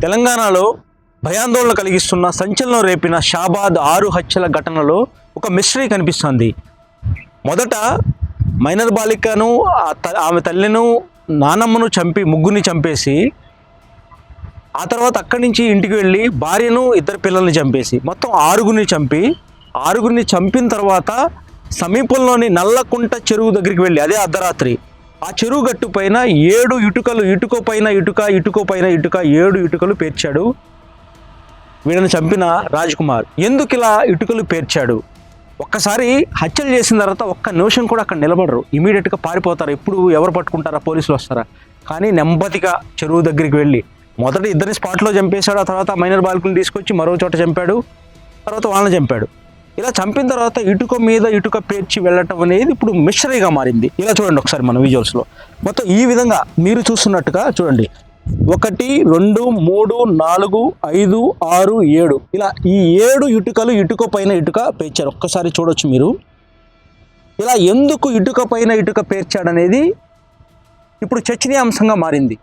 తెలంగాణలో భయాందోళన కలిగిస్తున్న సంచలనం రేపిన షాబాద్ 6 హత్యల ఘటనలో ఒక మిస్టరీ కనిపిస్తుంది. మొదట మైనర్ బాలికను ఆమె తల్లిను నానమ్మను చంపి ముగ్గురిని చంపేసి ఆ తర్వాత అక్కడి నుంచి ఇంటికి వెళ్ళి భార్యను 2 పిల్లల్ని చంపేసి మొత్తం 6గురిని చంపి 6గురిని చంపిన తర్వాత సమీపంలోని నల్లకుంట చెరువు దగ్గరికి వెళ్ళి అదే అర్ధరాత్రి ఆ చెరువు గట్టు పైన 7 ఇటుకలు ఇటుక పైన ఇటుక ఇటుక పైన ఇటుక 7 ఇటుకలు పేర్చాడు. వీళ్ళని చంపిన రాజ్ కుమార్ ఎందుకు ఇలా ఇటుకలు పేర్చాడు? ఒక్కసారి హత్యలు చేసిన తర్వాత ఒక్క నిమిషం కూడా అక్కడ నిలబడరు, ఇమీడియట్గా పారిపోతారు. ఎప్పుడు ఎవరు పట్టుకుంటారా, పోలీసులు వస్తారా? కానీ నెమ్మదిగా చెరువు దగ్గరికి వెళ్ళి మొదట 2 స్పాట్లో చంపేశాడు. ఆ తర్వాత మైనర్ బాలికలను తీసుకొచ్చి మరో చోట చంపాడు. తర్వాత వాళ్ళని చంపాడు. ఇలా చంపిన తర్వాత ఇటుక మీద ఇటుక పేర్చి వెళ్ళటం అనేది ఇప్పుడు మిస్టరీగా మారింది. ఇలా చూడండి ఒకసారి మన విజువల్స్లో మొత్తం ఈ విధంగా మీరు చూస్తున్నట్టుగా చూడండి. 1, 2, 3, 4, 5, 6, 7 ఇలా ఈ 7 ఇటుకలు ఇటుక పైన ఇటుక పేర్చారు. ఒక్కసారి చూడొచ్చు మీరు. ఇలా ఎందుకు ఇటుక పైన ఇటుక పేర్చాడనేది ఇప్పుడు చర్చనీయాంశంగా మారింది.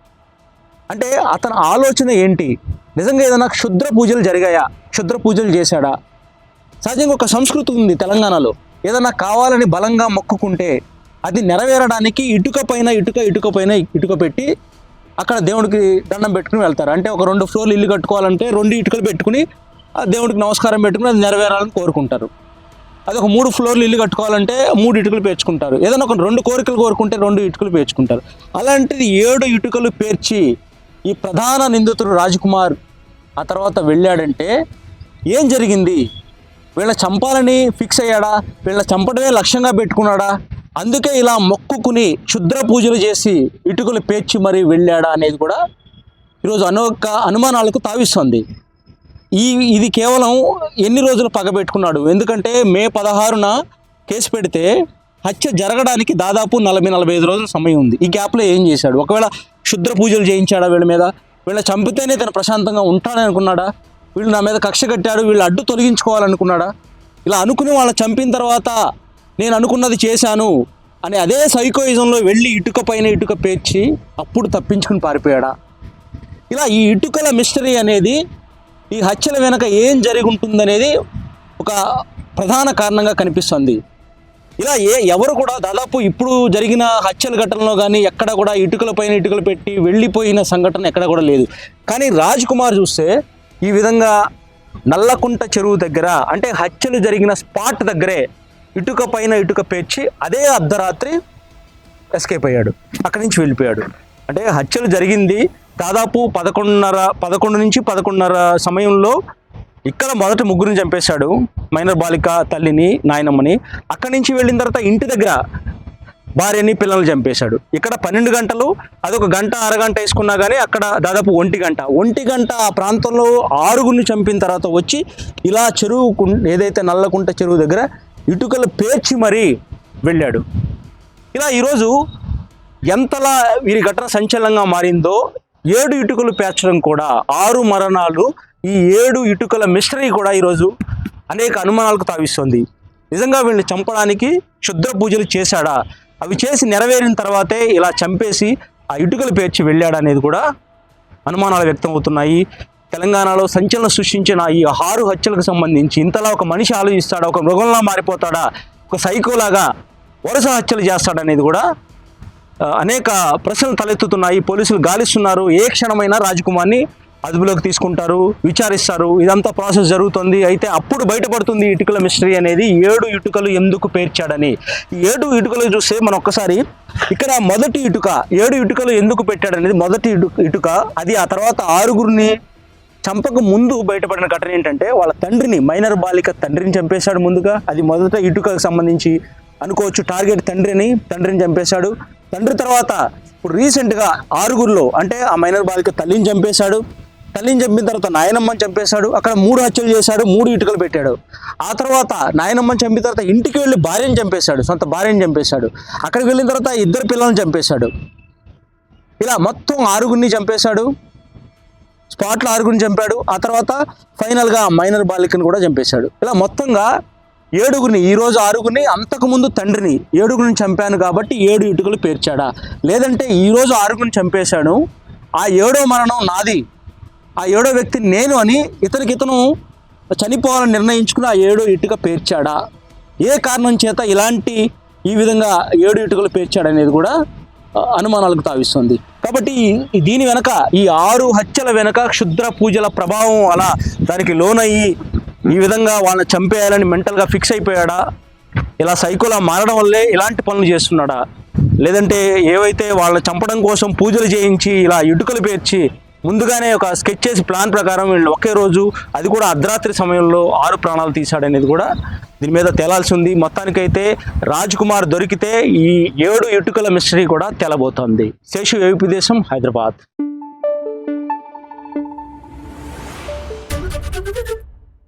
అంటే అతని ఆలోచన ఏంటి? నిజంగా ఏదైనా క్షుద్ర పూజలు జరిగాయా? క్షుద్ర పూజలు చేశాడా? సహజంగా ఒక సంస్కృతి ఉంది తెలంగాణలో. ఏదైనా కావాలని బలంగా మొక్కుకుంటే అది నెరవేరడానికి ఇటుక పైన ఇటుక ఇటుక పైన ఇటుక పెట్టి అక్కడ దేవుడికి దండం పెట్టుకుని వెళ్తారు. అంటే ఒక 2 ఫ్లోర్లు ఇల్లు కట్టుకోవాలంటే 2 ఇటుకలు పెట్టుకుని దేవుడికి నమస్కారం పెట్టుకుని అది నెరవేరాలని కోరుకుంటారు. అది ఒక 3 ఫ్లోర్లు ఇల్లు కట్టుకోవాలంటే 3 ఇటుకలు పేర్చుకుంటారు. ఏదైనా ఒక 2 కోరికలు కోరుకుంటే 2 ఇటుకలు పేర్చుకుంటారు. అలాంటిది 7 ఇటుకలు పేర్చి ఈ ప్రధాన నిందితుడు రాజ్ కుమార్ ఆ తర్వాత వెళ్ళాడంటే ఏం జరిగింది? వీళ్ళని చంపాలని ఫిక్స్ అయ్యాడా? వీళ్ళని చంపడమే లక్ష్యంగా పెట్టుకున్నాడా? అందుకే ఇలా మొక్కుకుని క్షుద్ర పూజలు చేసి ఇటుకలు పేర్చి మరీ వెళ్ళాడా అనేది కూడా ఈరోజు అనేక అనుమానాలకు తావిస్తుంది. ఇది కేవలం ఎన్ని రోజులు పగబెట్టుకున్నాడు? ఎందుకంటే మే 16న కేసు పెడితే హత్య జరగడానికి దాదాపు 40-45 రోజుల సమయం ఉంది. ఈ గ్యాప్లో ఏం చేశాడు? ఒకవేళ క్షుద్ర పూజలు చేయించాడా వీళ్ళ మీద? వీళ్ళ చంపితేనే తను ప్రశాంతంగా ఉంటాడని అనుకున్నాడా? వీళ్ళు నా మీద కక్ష కట్టాడు, వీళ్ళు అడ్డు తొలగించుకోవాలనుకున్నాడా? ఇలా అనుకుని వాళ్ళని చంపిన తర్వాత నేను అనుకున్నది చేశాను అని అదే సైకోయిజంలో వెళ్ళి ఇటుక పైన ఇటుక పేర్చి అప్పుడు తప్పించుకుని పారిపోయాడా? ఇలా ఈ ఇటుకల మిస్టరీ అనేది ఈ హత్యల వెనక ఏం జరిగి ఉంటుందనేది ఒక ప్రధాన కారణంగా కనిపిస్తుంది. ఇలా ఎవరు కూడా దాదాపు ఇప్పుడు జరిగిన హత్యల ఘటనలో కానీ ఎక్కడ కూడా ఇటుకల పైన ఇటుకలు పెట్టి వెళ్ళిపోయిన సంఘటన ఎక్కడ కూడా లేదు. కానీ రాజ్ కుమార్ చూస్తే ఈ విధంగా నల్లకుంట చెరువు దగ్గర అంటే హత్యలు జరిగిన స్పాట్ దగ్గరే ఇటుక పైన ఇటుక పేర్చి అదే అర్ధరాత్రి ఎస్కేప్ అయ్యాడు, అక్కడి నుంచి వెళ్ళిపోయాడు. అంటే హత్యలు జరిగింది దాదాపు 11 నుంచి 11:30 సమయంలో. ఇక్కడ మొదట 3గురిని చంపేశాడు, మైనర్ బాలిక తల్లిని నాయనమ్మని. అక్కడి నుంచి వెళ్ళిన తర్వాత ఇంటి దగ్గర భార్యని పిల్లల్ని చంపేశాడు. ఇక్కడ 12 గంటలు, అదొక గంట అరగంట వేసుకున్నా కానీ అక్కడ దాదాపు 1 గంట ఆ ప్రాంతంలో 6గురిని చంపిన తర్వాత వచ్చి ఇలా చెరువు ఏదైతే నల్లకుంట చెరువు దగ్గర ఇటుకలు పేర్చి మరీ వెళ్ళాడు. ఇలా ఈరోజు ఎంతలా వీరి ఘటన సంచలనంగా మారిందో 7 ఇటుకలు పేర్చడం కూడా 6 మరణాలు, ఈ 7 ఇటుకల మిస్టరీ కూడా ఈరోజు అనేక అనుమానాలకు తావిస్తుంది. నిజంగా వీళ్ళని చంపడానికి క్షుద్ర పూజలు చేశాడా? అవి చేసి నెరవేరిన తర్వాతే ఇలా చంపేసి ఆ ఇటుకలు పేర్చి వెళ్ళాడనేది కూడా అనుమానాలు వ్యక్తం అవుతున్నాయి. తెలంగాణలో సంచలనం సృష్టించిన ఈ 6 హత్యలకు సంబంధించి ఇంతలా ఒక మనిషి ఆలోచిస్తాడా? ఒక మృగంలా మారిపోతాడా? ఒక సైకోలాగా వరుస హత్యలు చేస్తాడనేది కూడా అనేక ప్రశ్నలు తలెత్తుతున్నాయి. పోలీసులు గాలిస్తున్నారు. ఏ క్షణమైనా రాజ్ కుమార్ని అదుపులోకి తీసుకుంటారు, విచారిస్తారు. ఇదంతా ప్రాసెస్ జరుగుతుంది. అయితే అప్పుడు బయటపడుతుంది ఇటుకల మిస్టరీ అనేది. 7 ఇటుకలు ఎందుకు పేర్చాడని. ఈ 7 ఇటుకలు చూస్తే మనం ఒక్కసారి ఇక్కడ మొదటి ఇటుక 7 ఇటుకలు ఎందుకు పెట్టాడనేది మొదటి ఇటుక అది. ఆ తర్వాత 6గురిని చంపక ముందు బయటపడిన ఘటన ఏంటంటే వాళ్ళ తండ్రిని, మైనర్ బాలిక తండ్రిని చంపేశాడు ముందుగా. అది మొదట ఇటుకకు సంబంధించి అనుకోవచ్చు. టార్గెట్ తండ్రిని చంపేశాడు. తండ్రి తర్వాత ఇప్పుడు రీసెంట్గా 6గురిలో అంటే ఆ మైనర్ బాలిక తల్లిని చంపేశాడు. తల్లిని చంపిన తర్వాత నాయనమ్మని చంపేశాడు. అక్కడ 3 హత్యలు చేశాడు, 3 ఇటుకలు పెట్టాడు. ఆ తర్వాత నాయనమ్మని చంపిన తర్వాత ఇంటికి వెళ్ళి భార్యను చంపేశాడు, సొంత భార్యను చంపేశాడు. అక్కడికి వెళ్ళిన తర్వాత 2 పిల్లల్ని చంపేశాడు. ఇలా మొత్తం 6గురిని చంపేశాడు. స్పాట్లో 6గురిని చంపాడు. ఆ తర్వాత ఫైనల్గా మైనర్ బాలికను కూడా చంపేశాడు. ఇలా మొత్తంగా 7గురిని, ఈరోజు 6గురిని, అంతకుముందు తండ్రిని 7గురిని చంపాను కాబట్టి 7 ఇటుకలు పేర్చాడా? లేదంటే ఈరోజు 6గురిని చంపేశాను, ఆ 7వ మరణం నాది, ఆ 7వ వ్యక్తి నేను అని ఇతను చనిపోవాలని నిర్ణయించుకుని ఆ 7 ఇటుక పేర్చాడా, ఏ కారణం చేత ఈ విధంగా 7 ఇటుకలు పేర్చాడనేది కూడా అనుమానాలకు తావిస్తుంది. కాబట్టి దీని వెనక ఈ 6 హత్యల వెనక క్షుద్ర పూజల ప్రభావం అలా దానికి లోనయ్యి ఈ విధంగా వాళ్ళని చంపేయాలని మెంటల్గా ఫిక్స్ అయిపోయాడా, ఇలా సైకోలా మారడం వల్లే ఇలాంటి పనులు చేస్తున్నాడా, లేదంటే ఏవైతే వాళ్ళని చంపడం కోసం పూజలు చేయించి ఇలా ఇటుకలు పేర్చి ముందుగానే ఒక స్కెచ్ చేసి ప్లాన్ ప్రకారం వీళ్ళు ఒకే రోజు, అది కూడా అర్ధరాత్రి సమయంలో 6 ప్రాణాలు తీశాడనేది కూడా దీని మీద తేలాల్సి ఉంది. మొత్తానికైతే రాజ్ కుమార్ దొరికితే ఈ 7 ఇటుకల మిస్టరీ కూడా తేలబోతోంది. శేషు, ఏపీ దేశం, హైదరాబాద్.